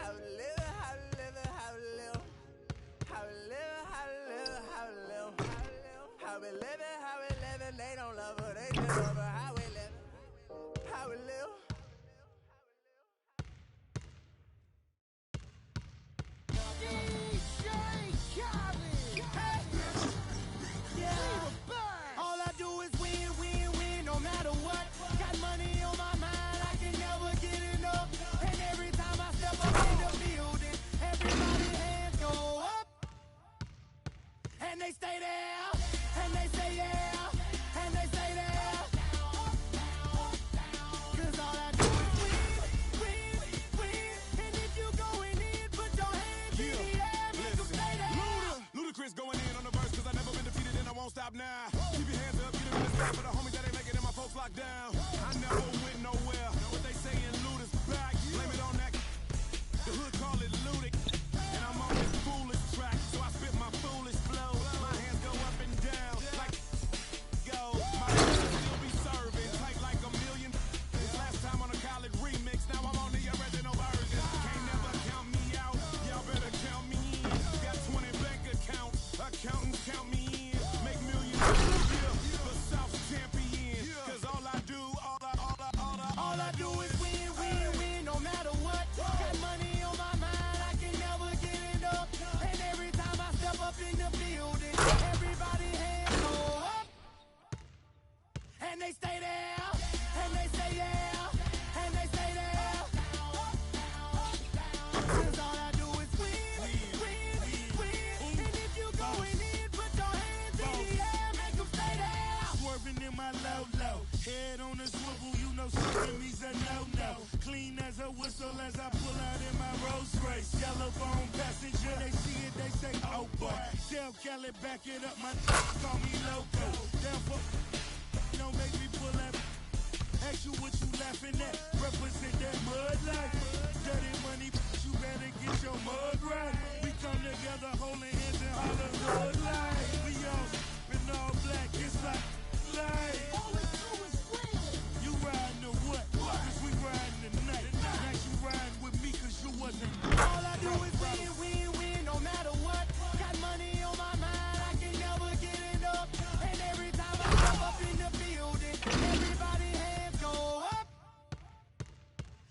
How we live, how we live, how we live. How we live, how we live, how we live. How we live, how we live, they don't love her, they just love her. How we live, how we live. All I do is win, win, win, no matter what. Got money on my mind, I can never get enough. And every time I step up in the building, everybody's hands go up. And they stay there, and they say yeah, and they stay there. Cause all I do is win, win, win. And if you going in, put your hands in the air, make them stay there. Ludacris going in on the verse, cause I never been defeated and I won't stop now. Keep your hands up, get them in the sky for the homies that ain't making it, my folks locked down. I never went nowhere, what they saying Luda's back. Blame it on that, the hood call it Ludic. And I'm on this foolish track, so I spit my foolish flow. My hands go up and down, like go. My hands still be serving, tight like a million. This last time on a college remix, now I'm on the original version. Can't never count me out, y'all better count me in. Got 20 bank accounts, accountants count me in. Make millions a year, the South champion. Cause all I do is win, win, win, no matter what. Got money on my mind, I can never get enough. And every time I step up in the building, everybody hands go up. And they stay there, and they say yeah, and they stay there. Cause all I do is win, win, win. And if you going in, put your hands in the air, make them stay there. Swerving in my low, head on a swivel, you know serving me's a no-no. Clean as a whistle as I pull out in my Rolls Royce. Yellow bone passenger, they see it, they say, oh boy. Tell Kelly, back it up, my call me loco. Down for, don't make me pull that. Ask you what you laughing at, represent that mud life. Dirty money, you better get your mug right. We come together holding hands and holler hood life. We all in all black, it's like life. All we do is win. You riding or what? Cause we riding tonight. Now you riding with me cause you wasn't. All I do is win, win, win, no matter what. Got money on my mind, I can never get enough. And every time I step up in the building, everybody hands go up.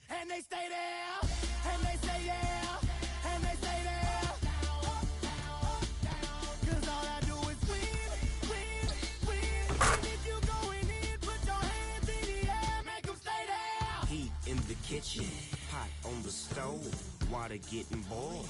And they stay there, and they say yeah, and they stay there. Cause all I do is win, win, win. And if you going in, put your hands in the air, make them stay there. Heat in the kitchen, pot on the stove, water getting boiled.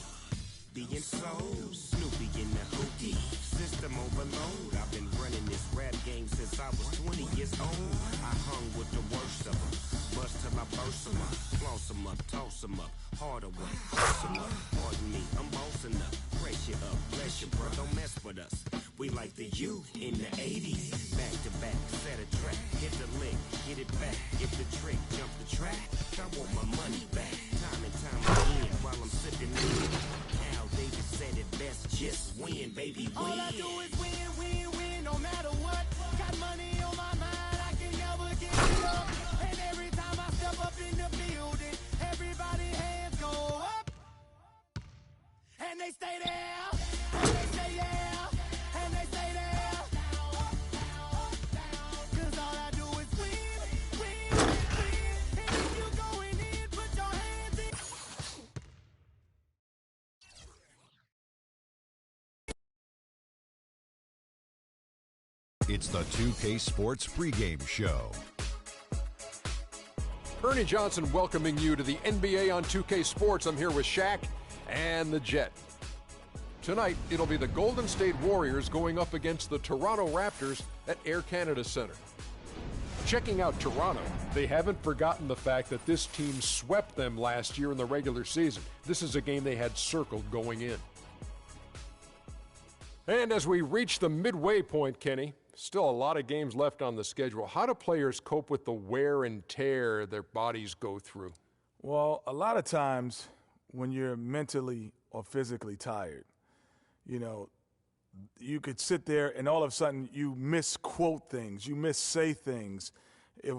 Being sold, Snoopy in the hootie, system overload. I've been running this rap game since I was 20 years old. I hung with the worst of them, bust till I burst them up, floss them up, toss them up, harder work, bust them up. Pardon me, I'm bossing up, brace you up, bless you, bro, don't mess with us. We like the youth in the 80s, back to back, set a track, hit the lick, get it back, get the trick, jump the track. I want my money back, time and time again, while I'm sipping in. Al Davis said it best, just win, baby, win. All I do is win, win, win, no matter what. Got money on my mind, I can never get enough. And every time I step up in the building, everybody hands go up. And they stay there, and they say yeah, and they stay there. Cause all I do is win, win, win. And if you going in, put your hands in. It's the 2K Sports pregame show. Ernie Johnson welcoming you to the NBA on 2K Sports. I'm here with Shaq and the Jet. Tonight, it'll be the Golden State Warriors going up against the Toronto Raptors at Air Canada Centre. Checking out Toronto, they haven't forgotten the fact that this team swept them last year in the regular season. This is a game they had circled going in. And as we reach the midway point, Kenny, still a lot of games left on the schedule. How do players cope with the wear and tear their bodies go through? Well, a lot of times when you're mentally or physically tired, you know, you could sit there and all of a sudden you misquote things, you missay things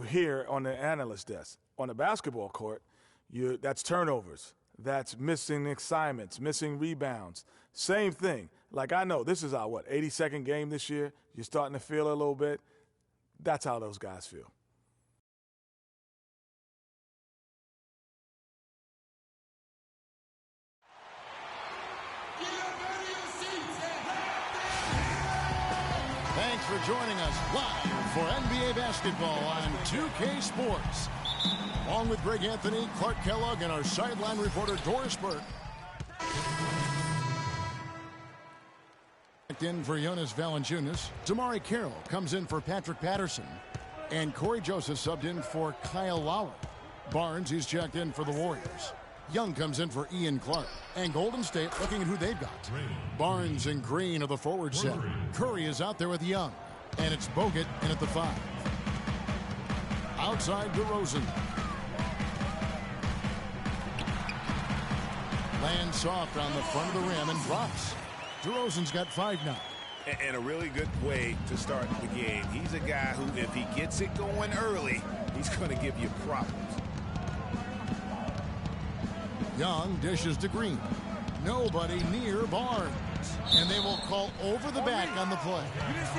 here on the analyst desk. On the basketball court, that's turnovers. that's missing assignments, missing rebounds. Same thing. Like, I know this is our, 82nd game this year. You're starting to feel it a little bit. That's how those guys feel. Thanks for joining us live for NBA basketball on 2K Sports. Along with Greg Anthony, Clark Kellogg, and our sideline reporter Doris Burke. In for Jonas Valanciunas. Damari Carroll comes in for Patrick Patterson. And Corey Joseph subbed in for Kyle Lowry. Barnes, he's checked in for the Warriors. Young comes in for Ian Clark. And Golden State looking at who they've got. Barnes and Green are the forward set. Curry is out there with Young. And it's Bogut in at the 5. Outside DeRozan. Lands soft on the front of the rim and drops. DeRozan's got 5 now. And a really good way to start the game. He's a guy who, if he gets it going early, he's going to give you problems. Young dishes to Green. Nobody near Barnes. And they will call over the back on the play.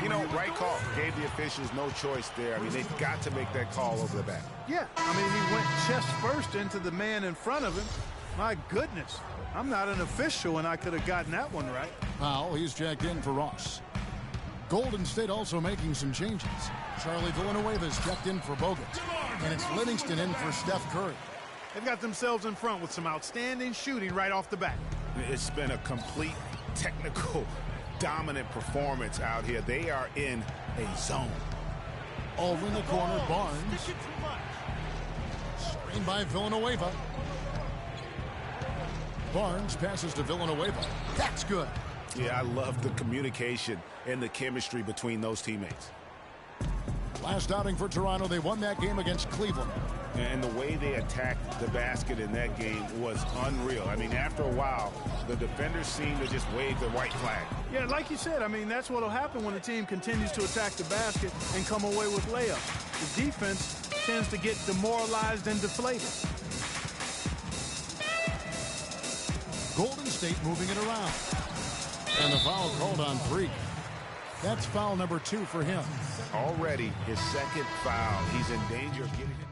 You know, right call. Gave the officials no choice there. I mean, they've got to make that call over the back. Yeah, I mean, he went chest first into the man in front of him. My goodness. I'm not an official, and I could have gotten that one right. Powell, he's checked in for Ross. Golden State also making some changes. Charlie Villanueva's checked in for Bogut. And it's Livingston in for Steph Curry. They've got themselves in front with some outstanding shooting right off the bat. It's been a complete technical, dominant performance out here. They are in a zone. Over in the corner, Barnes. Screen by Villanueva. Barnes passes to Villanueva. That's good. Yeah, I love the communication and the chemistry between those teammates. Last outing for Toronto, they won that game against Cleveland. And the way they attacked the basket in that game was unreal. I mean, after a while, the defenders seemed to just wave the white flag. Yeah, like you said, I mean, that's what will happen when a team continues to attack the basket and come away with layups. The defense tends to get demoralized and deflated. Golden State moving it around. And the foul called on Freak. That's foul number 2 for him. Already his second foul. He's in danger of getting it.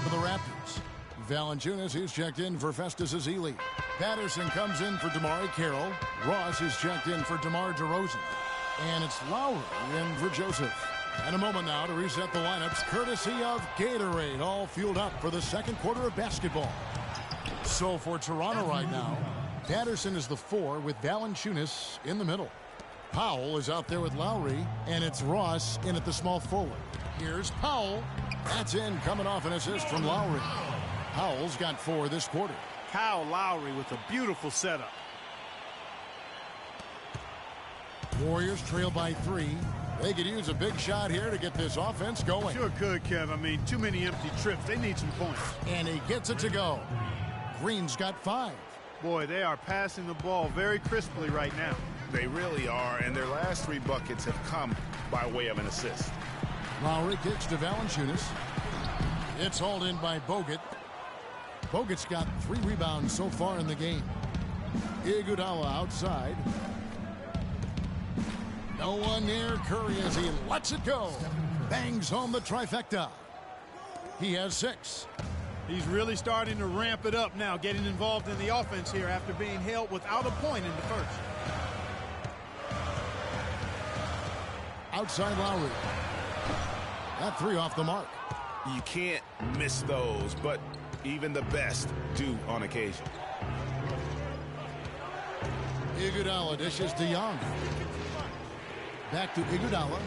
For the Raptors, Valanciunas, he's checked in for Festus Ezeli. Patterson comes in for Damari Carroll. Ross is checked in for DeMar DeRozan. And it's Lowry in for Joseph. And a moment now to reset the lineups, courtesy of Gatorade, all fueled up for the second quarter of basketball. So for Toronto right now, Patterson is the 4 with Valanciunas in the middle. Powell is out there with Lowry, and it's Ross in at the small forward. Here's Powell. That's in, coming off an assist from Lowry. Powell's got 4 this quarter. Kyle Lowry with a beautiful setup. Warriors trail by 3. They could use a big shot here to get this offense going. Sure could, Kev. I mean, too many empty trips. They need some points. And he gets it to go. Green's got 5. Boy, they are passing the ball very crisply right now. They really are, and their last 3 buckets have come by way of an assist. Lowry kicks to Valanciunas. It's hauled in by Bogut. Bogut's got 3 rebounds so far in the game. Iguodala outside. No one near Curry as he lets it go. Bangs home the trifecta. He has 6. He's really starting to ramp it up now, getting involved in the offense here after being held without a point in the first. Outside Lowry. That 3 off the mark. You can't miss those, but even the best do on occasion. Iguodala dishes to Young. Back to Iguodala.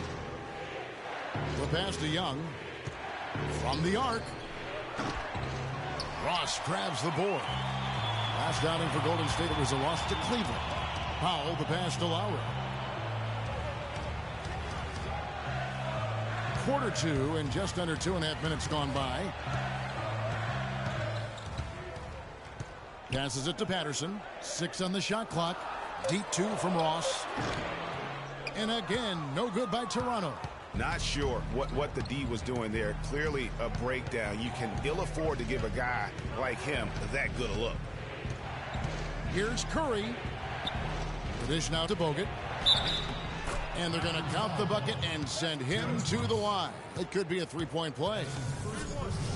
The pass to Young. From the arc. Ross grabs the board. Last outing for Golden State, it was a loss to Cleveland. Powell, the pass to Lowry. Quarter 2 and just under 2.5 minutes gone by. Passes it to Patterson. 6 on the shot clock. Deep 2 from Ross. And again, no good by Toronto. Not sure what the D was doing there. Clearly a breakdown. You can ill afford to give a guy like him that good a look. Here's Curry. The dish now to Bogut. And they're going to count the bucket and send him to the line. It could be a three-point play.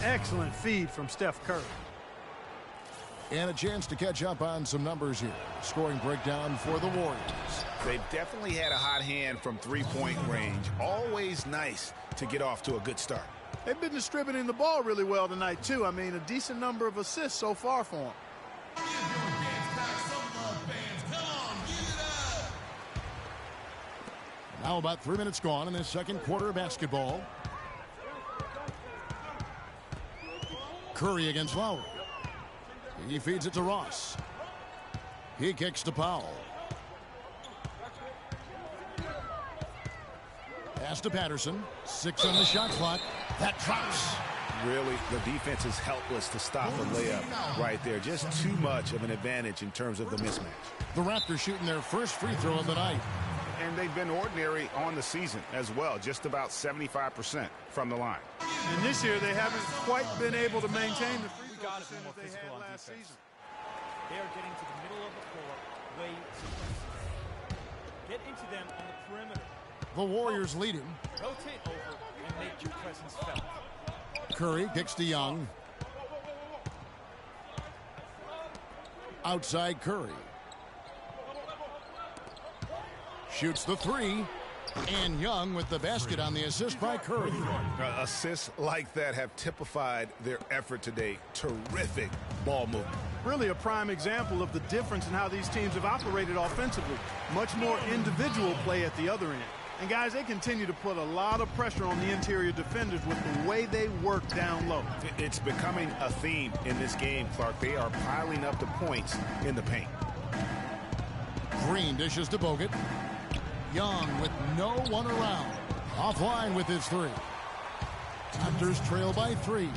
Excellent feed from Steph Curry. And a chance to catch up on some numbers here. Scoring breakdown for the Warriors. They've definitely had a hot hand from three-point range. Always nice to get off to a good start. They've been distributing the ball really well tonight, too. I mean, a decent number of assists so far for them. Now about 3 minutes gone in this second quarter of basketball. Curry against Lowry. He feeds it to Ross. He kicks to Powell. Pass to Patterson. 6 on the shot clock. That drops. Really, the defense is helpless to stop a layup right there. Just too much of an advantage in terms of the mismatch. The Raptors shooting their first free throw of the night. And they've been ordinary on the season as well. Just about 75% from the line. And this year, they haven't quite been able to maintain the free throw percentage they had last season. They are getting to the middle of the floor way too much. Get into them on the perimeter. The Warriors leading. Rotate over and make your presence felt. Curry kicks to Young. Outside Curry. Shoots the three. And Young with the basket on the assist by Curry. Assists like that have typified their effort today. Terrific ball movement. Really a prime example of the difference in how these teams have operated offensively. Much more individual play at the other end. And guys, they continue to put a lot of pressure on the interior defenders with the way they work down low. It's becoming a theme in this game, Clark. They are piling up the points in the paint. Green dishes to Bogut. Young with no one around. Offline with his three. Raptors trail by 3.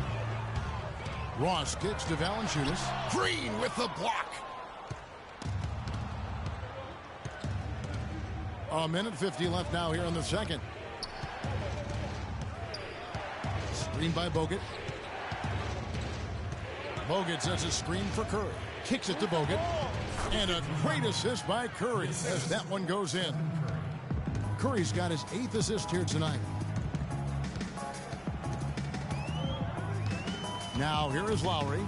Ross kicks to Valanciunas. Green with the block. A minute 50 left now here in the second. Screen by Bogut. Bogut sets a screen for Curry. Kicks it to Bogut. And a great assist by Curry as that one goes in. Curry's got his 8th assist here tonight. Now here is Lowry.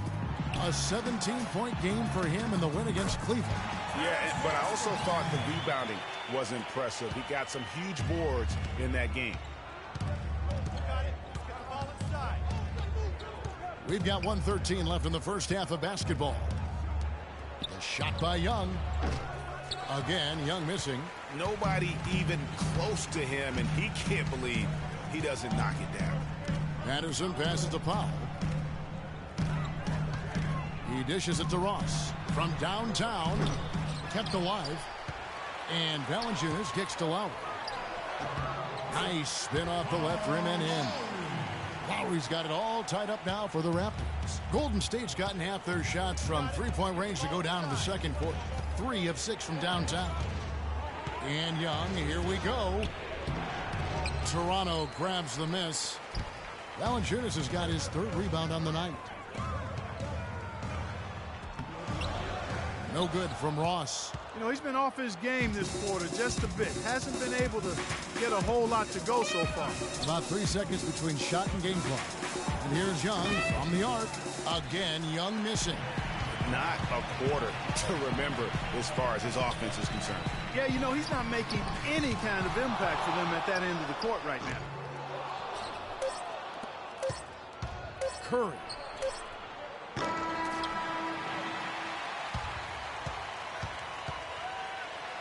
A 17-point game for him in the win against Cleveland. Yeah, but I also thought the rebounding was impressive. He got some huge boards in that game. We've got 1:13 left in the first half of basketball. A shot by Young. Again, Young missing. Nobody even close to him, and he can't believe he doesn't knock it down. Patterson passes to Powell. He dishes it to Ross. From downtown, kept alive. And Valanciunas kicks to Lowry. Nice spin off the left rim and in. Lowry's got it all tied up now for the Raptors. Golden State's gotten half their shots from three-point range to go down in the second quarter. 3 of 6 from downtown. And Young, here we go. Toronto grabs the miss. Valanciunas has got his 3rd rebound on the night. No good from Ross. You know, he's been off his game this quarter just a bit. Hasn't been able to get a whole lot to go so far. About 3 seconds between shot and game clock. And here's Young from the arc. Again, Young missing. Not a quarter to remember as far as his offense is concerned. Yeah, you know, he's not making any kind of impact for them at that end of the court right now. Curry.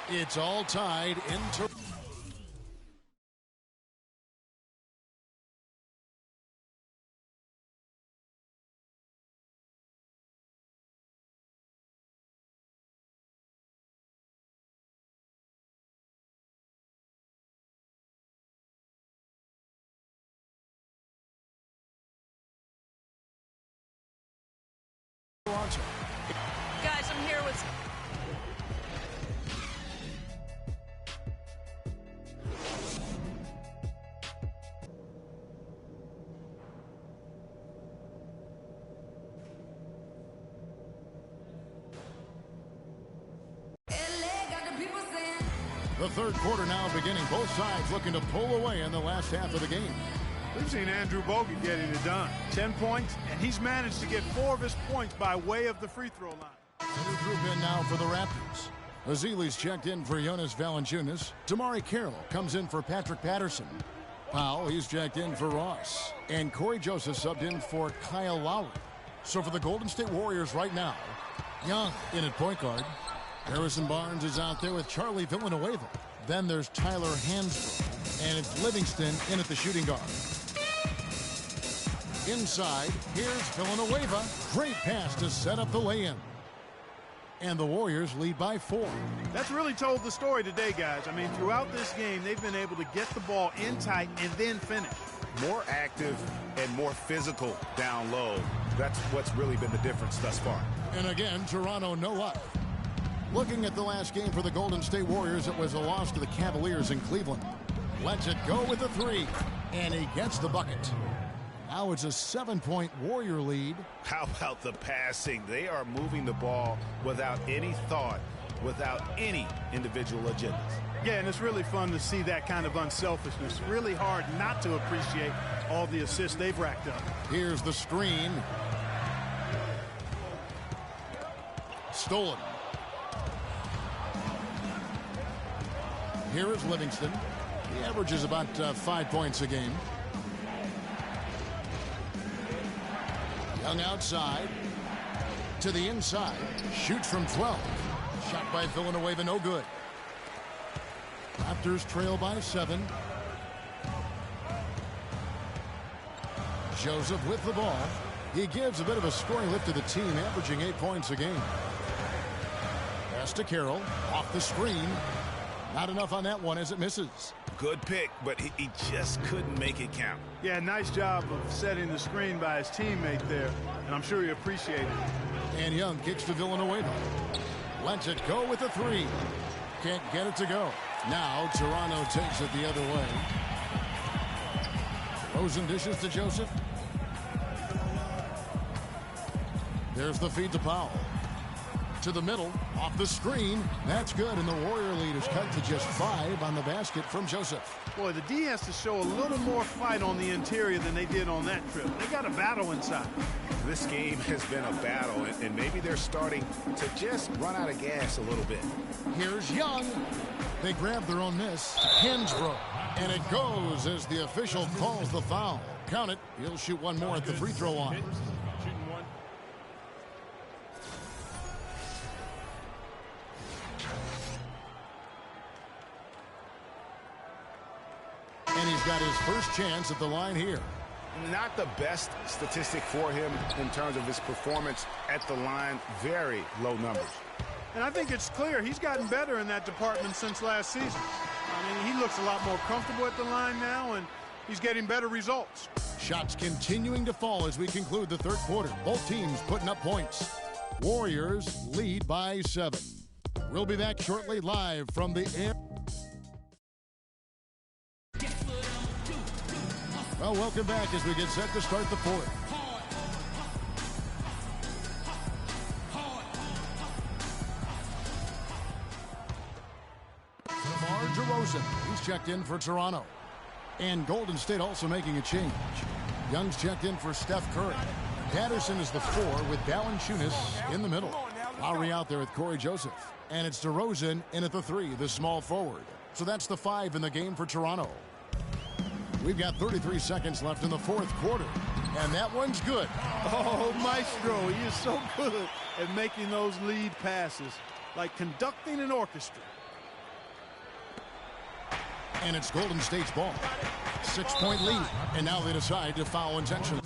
It's all tied into... Guys, I'm here with... The third quarter now beginning. Both sides looking to pull away in the last half of the game. We've seen Andrew Bogut getting it done. 10 points, and he's managed to get 4 of his points by way of the free throw line. A new group in now for the Raptors. Azili's checked in for Jonas Valanciunas. Damari Carroll comes in for Patrick Patterson. Powell, he's checked in for Ross. And Corey Joseph subbed in for Kyle Lowry. So for the Golden State Warriors right now, Young in at point guard. Harrison Barnes is out there with Charlie Villanueva. Then there's Tyler Hansbrough. And it's Livingston in at the shooting guard. Inside, here's Villanueva. Great pass to set up the lay-in. And the Warriors lead by 4. That's really told the story today, guys. I mean, throughout this game, they've been able to get the ball in tight and then finish. More active and more physical down low. That's what's really been the difference thus far. And again, Toronto no luck. Looking at the last game for the Golden State Warriors, it was a loss to the Cavaliers in Cleveland. Lets it go with a 3. And he gets the bucket. Now it's a 7-point Warrior lead. How about the passing? They are moving the ball without any thought, without any individual agendas. Yeah, and it's really fun to see that kind of unselfishness. Really hard not to appreciate all the assists they've racked up. Here's the screen. Stolen. Here is Livingston. He averages about 5 points a game. Young outside. To the inside. Shoots from 12. Shot by Villanueva, no good. Raptors trail by 7. Joseph with the ball. He gives a bit of a scoring lift to the team, averaging 8 points a game. Pass to Carroll. Off the screen. Not enough on that one as it misses. Good pick, but he just couldn't make it count. Yeah, nice job of setting the screen by his teammate there, and I'm sure he appreciated it. And Young kicks to Villanueva. Lets it go with a 3. Can't get it to go. Now Toronto takes it the other way. Rosen dishes to Joseph. There's the feed to Powell. To the middle, off the screen. That's good, and the Warrior lead is cut to just 5 on the basket from Joseph. Boy, the D has to show a little more fight on the interior than they did on that trip. They got a battle inside. This game has been a battle, and maybe they're starting to just run out of gas a little bit. Here's Young. They grab their own miss. Hansbrough. And it goes as the official calls the foul. Count it. He'll shoot one more at the free throw line. And he's got his first chance at the line here. Not the best statistic for him in terms of his performance at the line. Very low numbers. And I think it's clear he's gotten better in that department since last season. I mean, he looks a lot more comfortable at the line now, and he's getting better results. Shots continuing to fall as we conclude the third quarter. Both teams putting up points. Warriors lead by 7. We'll be back shortly live from the air. Well, welcome back as we get set to start the fourth. DeMar DeRozan, he's checked in for Toronto. And Golden State also making a change. Young's checked in for Steph Curry. Patterson is the 4 with Valanciunas in the middle. Lowry out there with Corey Joseph. And it's DeRozan in at the 3, the small forward. So that's the 5 in the game for Toronto. We've got 33 seconds left in the fourth quarter. And that one's good. Oh, Maestro, he is so good at making those lead passes, like conducting an orchestra. And it's Golden State's ball. 6-point lead. And now they decide to foul intentionally.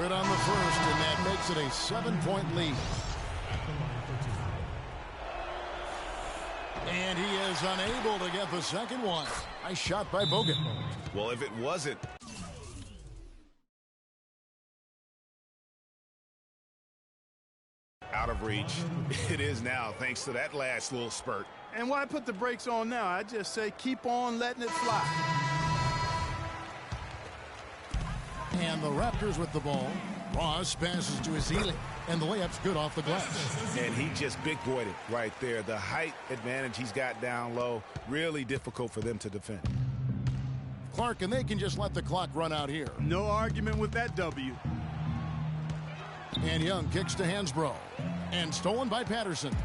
good on the first, and that makes it a 7-point lead. And he is unable to get the second one. Nice shot by Bogut. Well, if it wasn't out of reach, it is now, thanks to that last little spurt. And why put the brakes on now? I just say keep on letting it fly. And the Raptors with the ball. Ross passes to Ezeli, and the layup's good off the glass. And he just big-boyed it right there. The height advantage he's got down low, really difficult for them to defend. Clark, and they can just let the clock run out here. No argument with that W. And Young kicks to Hansbrough. And stolen by Patterson.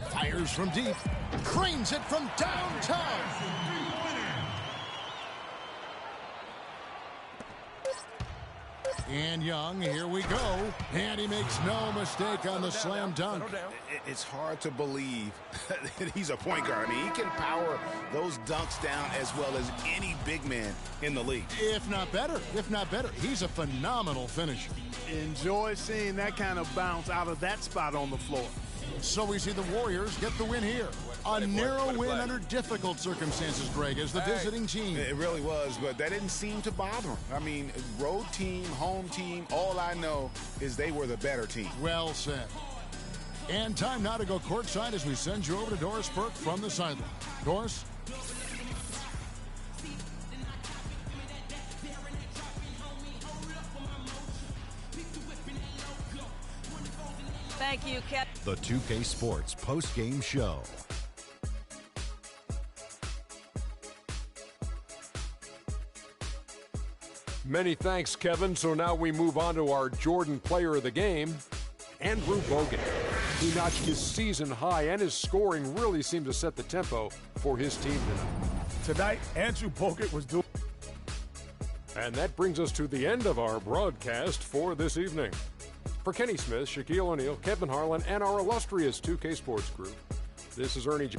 Fires from deep. Cranes it from downtown. And Young, here we go. And he makes no mistake on the slam dunk. It's hard to believe that he's a point guard. I mean, he can power those dunks down as well as any big man in the league. If not better. He's a phenomenal finisher. Enjoy seeing that kind of bounce out of that spot on the floor. So we see the Warriors get the win here. A narrow win under difficult circumstances, Greg, as the visiting team. It really was, but that didn't seem to bother him. I mean, road team, home team, all I know is they were the better team. Well said. And time now to go courtside as we send you over to Doris Burke from the sideline. Doris? Thank you, Cap. The 2K Sports post-game show. Many thanks, Kevin. So now we move on to our Jordan player of the game, Andrew Bogut. He notched his season high, and his scoring really seemed to set the tempo for his team tonight. Tonight, Andrew Bogut was doing... And that brings us to the end of our broadcast for this evening. For Kenny Smith, Shaquille O'Neal, Kevin Harlan, and our illustrious 2K Sports Group, this is Ernie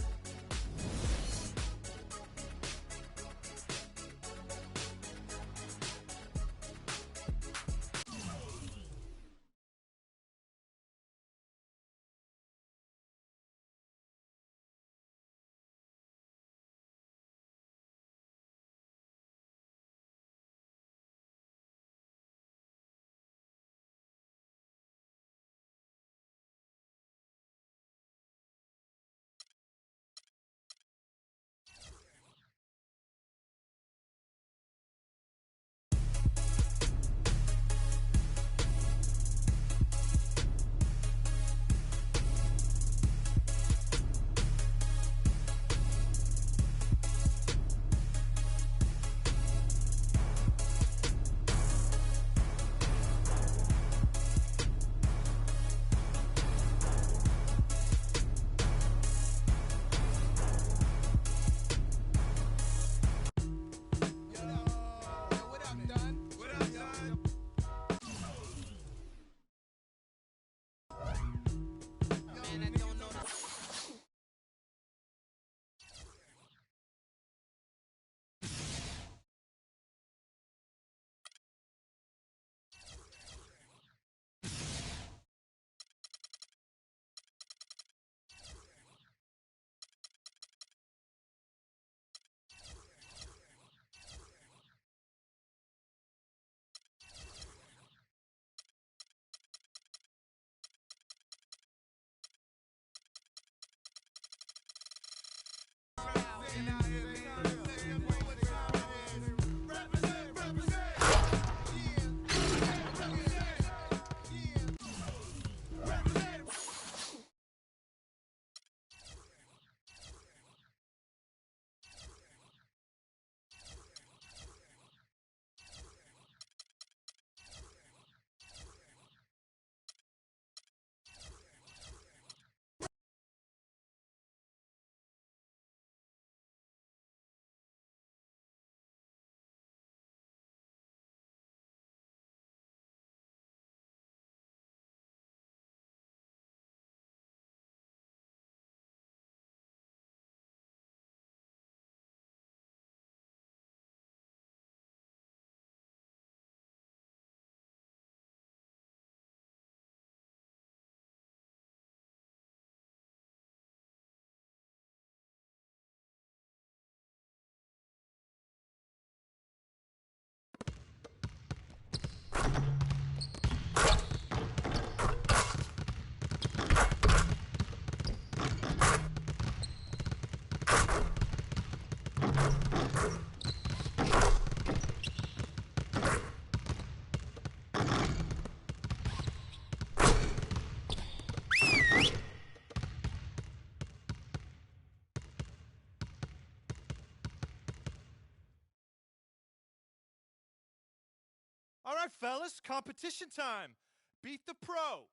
fellas, competition time. Beat the pro.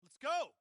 Let's go.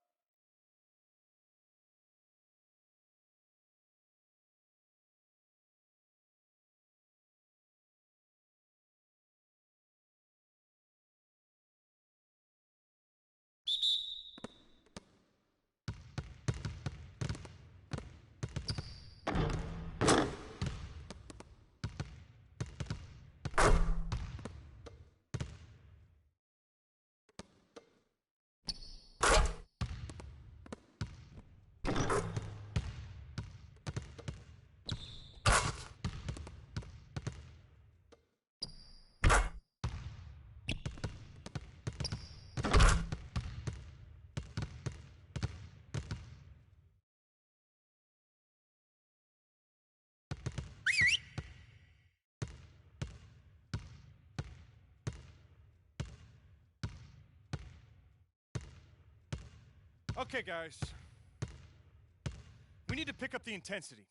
Okay, guys. We need to pick up the intensity.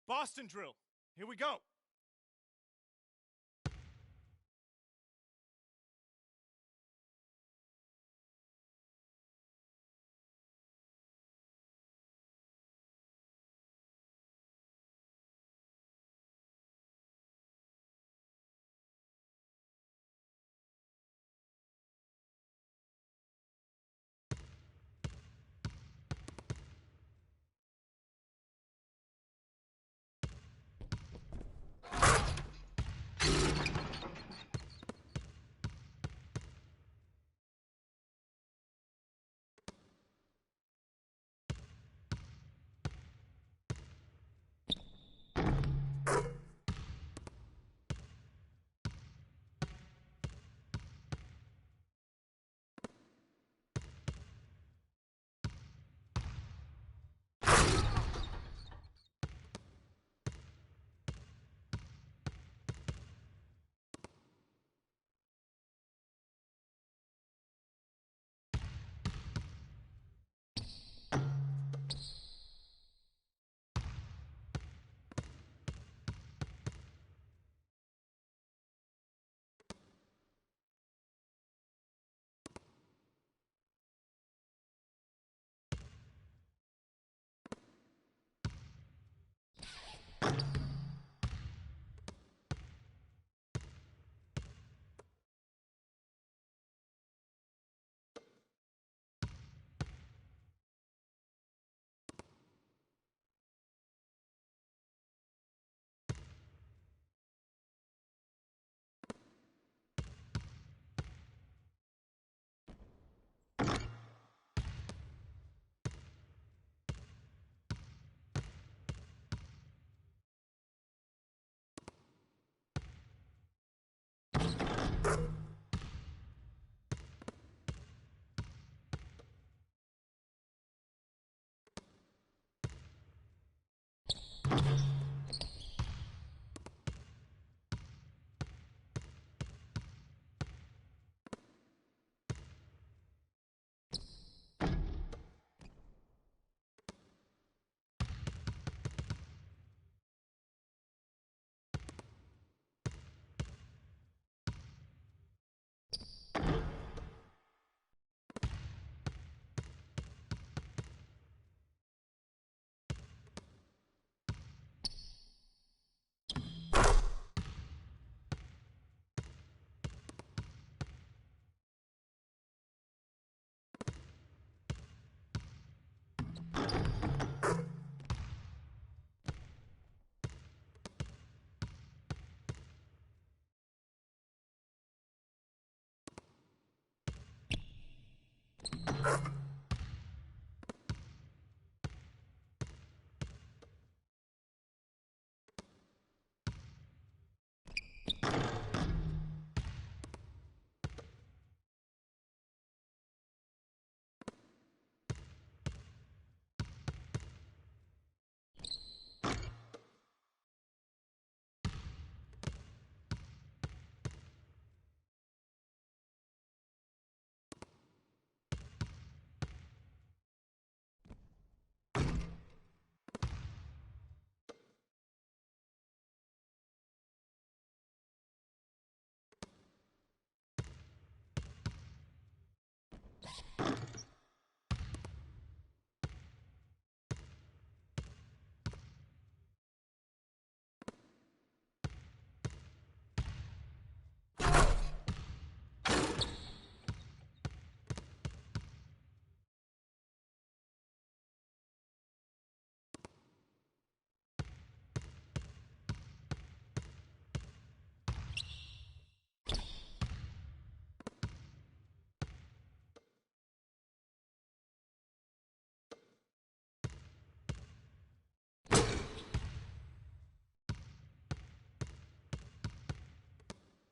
Boston drill. Here we go.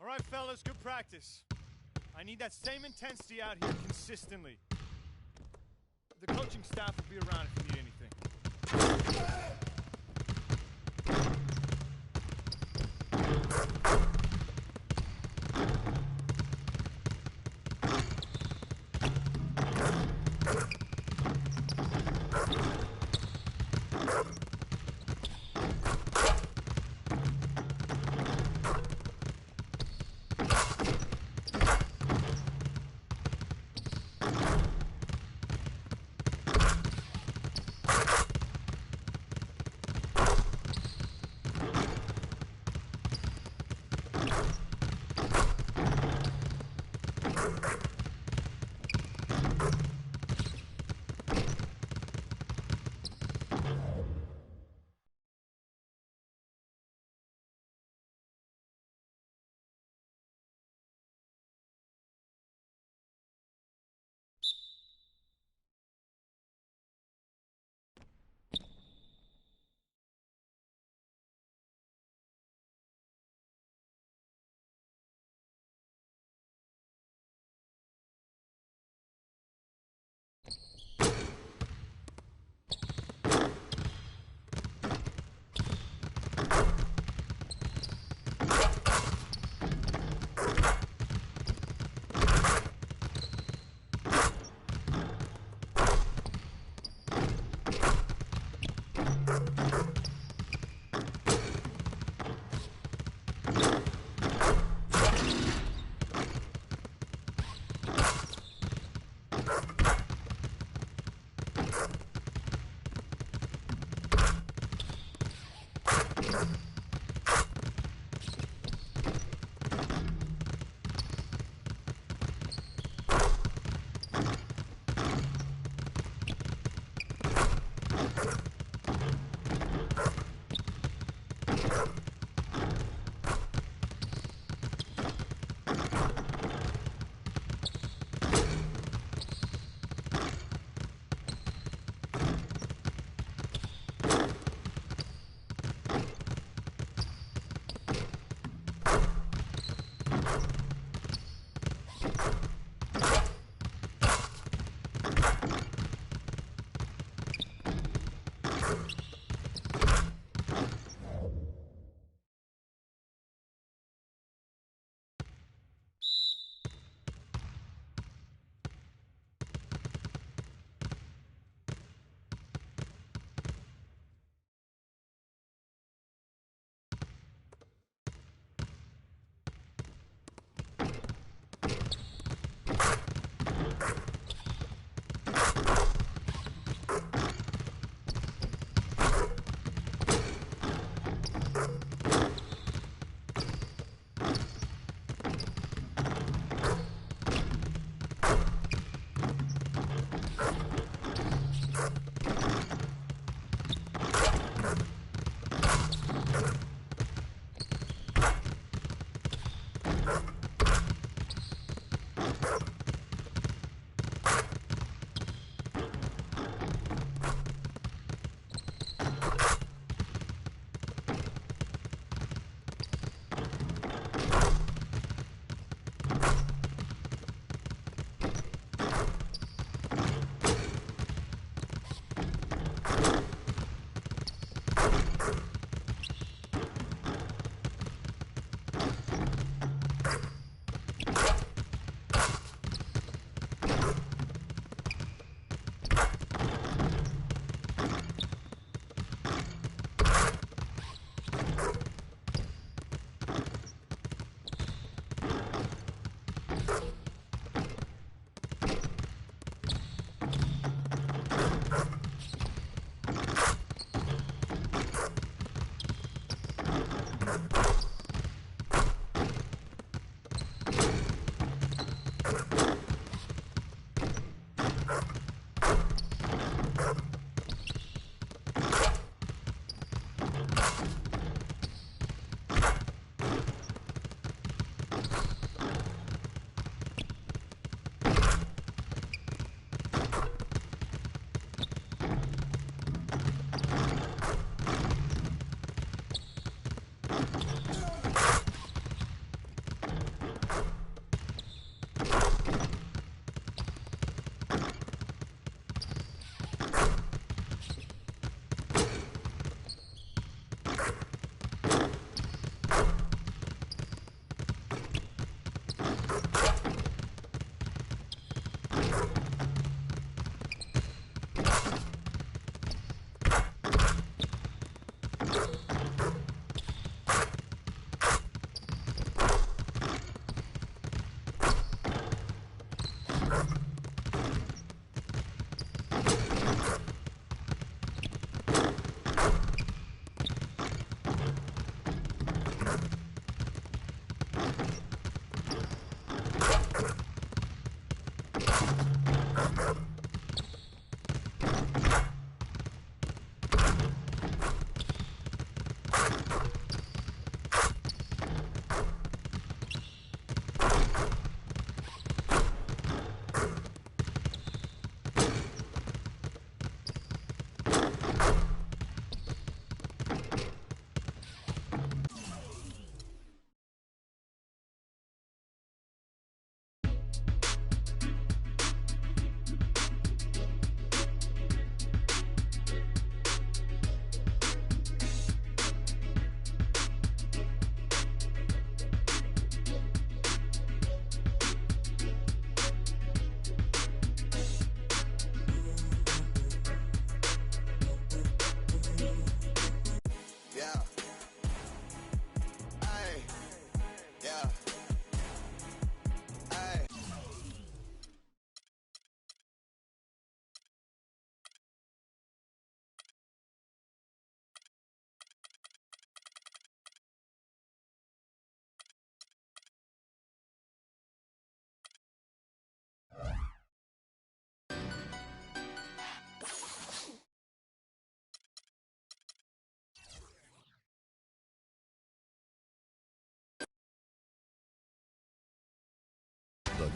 All right, fellas, good practice. I need that same intensity out here consistently. The coaching staff will be around if you need anything.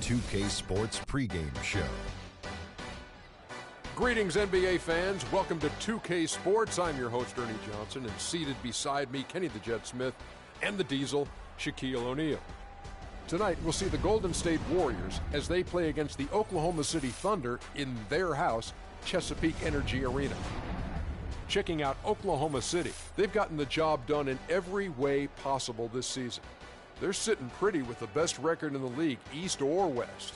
2K Sports pregame show. Greetings, NBA fans. Welcome to 2K Sports. I'm your host, Ernie Johnson, and seated beside me, Kenny the Jet Smith, and the Diesel, Shaquille O'Neal. Tonight, we'll see the Golden State Warriors as they play against the Oklahoma City Thunder in their house, Chesapeake Energy Arena. Checking out Oklahoma City, they've gotten the job done in every way possible this season. They're sitting pretty with the best record in the league, East or West.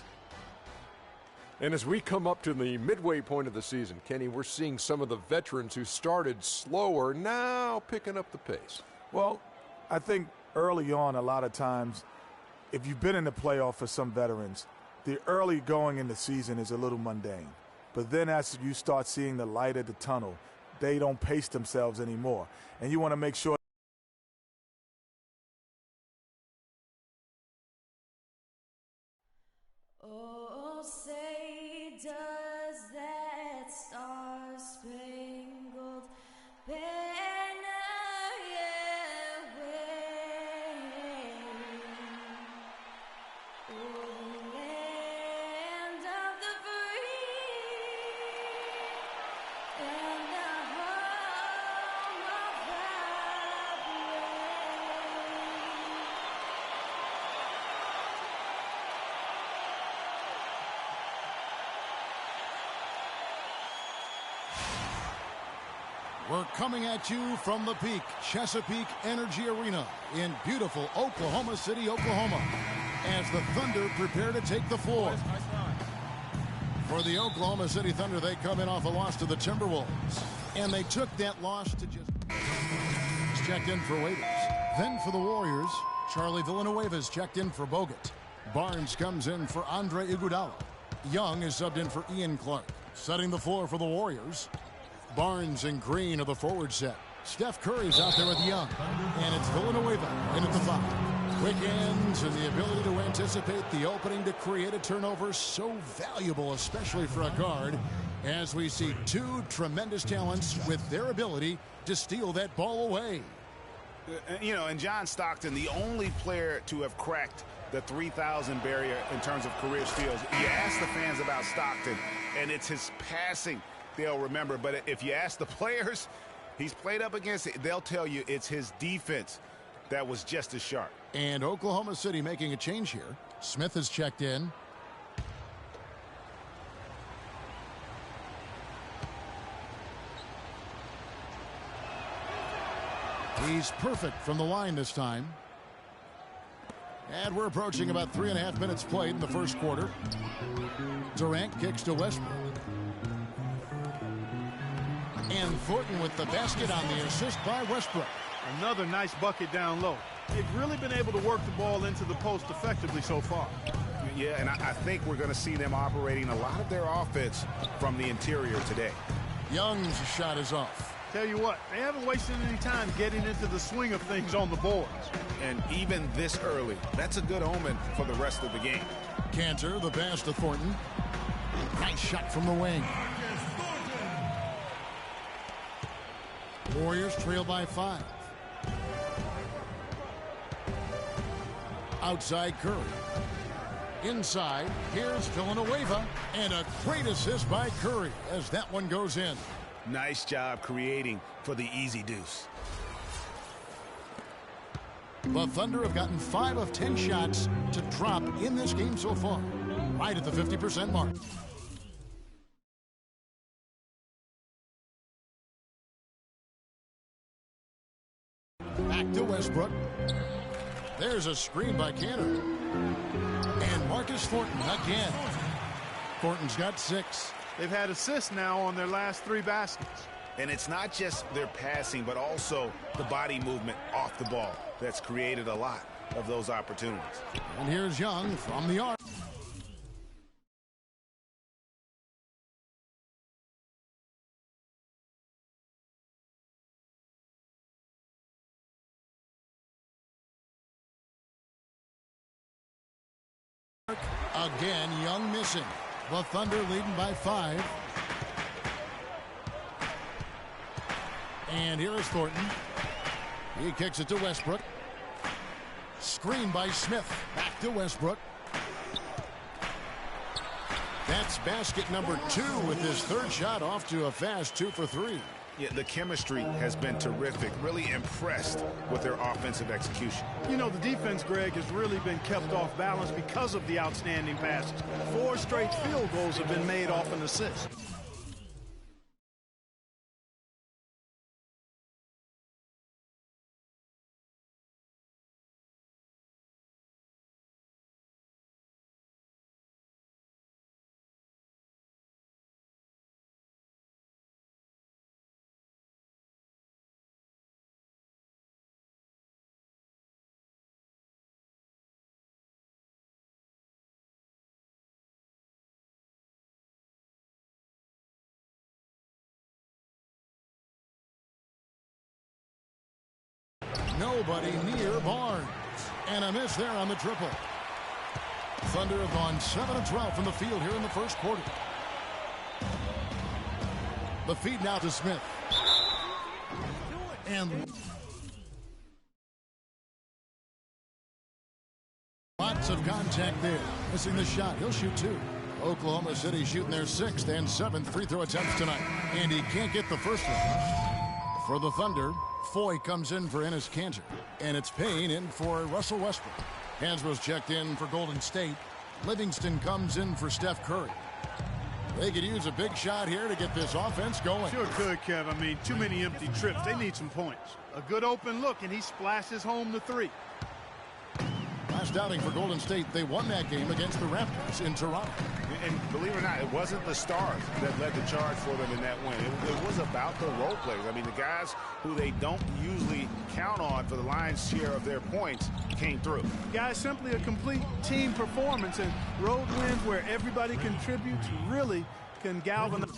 And as we come up to the midway point of the season, Kenny, we're seeing some of the veterans who started slower now picking up the pace. Well, I think early on, a lot of times, if you've been in the playoff for some veterans, the early going in the season is a little mundane. But then as you start seeing the light at the tunnel, they don't pace themselves anymore. And you want to make sure. Oh, say does that star-spangled banner yet wave o'er the land of the free and the home of the brave. We're coming at you from the peak, Chesapeake Energy Arena in beautiful Oklahoma City, Oklahoma, as the Thunder prepare to take the floor. For the Oklahoma City Thunder, they come in off a loss to the Timberwolves, and they took that loss to just checked in for waivers. Then for the Warriors, Charlie Villanueva's checked in for Bogut. Barnes comes in for Andre Iguodala. Young is subbed in for Ian Clark. Setting the floor for the Warriors, Barnes and Green are the forward set. Steph Curry's out there with Young. And it's Villanueva in at the 5. Quick ends and the ability to anticipate the opening to create a turnover, so valuable, especially for a guard, as we see two tremendous talents with their ability to steal that ball away. You know, and John Stockton, the only player to have cracked the 3,000 barrier in terms of career steals. You ask the fans about Stockton, and it's his passing they'll remember. But if you ask the players he's played up against, they'll tell you it's his defense that was just as sharp. And Oklahoma City making a change here. Smith has checked in. He's perfect from the line this time. And we're approaching about 3.5 minutes played in the first quarter. Durant kicks to Westbrook. And Thornton with the basket on the assist by Westbrook. Another nice bucket down low. They've really been able to work the ball into the post effectively so far. Yeah, and I think we're going to see them operating a lot of their offense from the interior today. Young's shot is off. Tell you what, they haven't wasted any time getting into the swing of things on the boards. And even this early, that's a good omen for the rest of the game. Cantor, the pass to Thornton. Nice shot from the wing. Warriors trail by 5. Outside Curry. Inside, here's Villanueva. And a great assist by Curry as that one goes in. Nice job creating for the easy deuce. The Thunder have gotten 5 of 10 shots to drop in this game so far. Right at the 50% mark. Back to Westbrook. There's a screen by Cantor. And Marcus Thornton again. Thornton's got 6. They've had assists now on their last 3 baskets. And it's not just their passing, but also the body movement off the ball that's created a lot of those opportunities. And here's Young from the arc. Again, Young missing. The Thunder leading by 5. And here is Thornton. He kicks it to Westbrook. Screen by Smith. Back to Westbrook. That's basket number 2 with his third shot off to a fast 2 for 3. Yeah, the chemistry has been terrific. Really impressed with their offensive execution. You know, the defense, Greg, has really been kept off balance because of the outstanding passes. 4 straight field goals have been made off an assist. Nobody near Barnes. And a miss there on the triple. Thunder have gone 7 of 12 from the field here in the first quarter. The feed now to Smith. And lots of contact there. Missing the shot. He'll shoot 2. Oklahoma City shooting their 6th and 7th free throw attempts tonight. And he can't get the first one. For the Thunder, Foy comes in for Enes Kanter. And it's Payne in for Russell Westbrook. Hansbrough's checked in for Golden State. Livingston comes in for Steph Curry. They could use a big shot here to get this offense going. Sure could, Kev. I mean, too many empty trips. They need some points. A good open look, and he splashes home the 3. Last outing for Golden State, they won that game against the Raptors in Toronto. And believe it or not, it wasn't the stars that led the charge for them in that win. It was about the role players. I mean, the guys who they don't usually count on for the lion's share of their points came through. Guys, simply a complete team performance, and road wins where everybody contributes really can galvanize.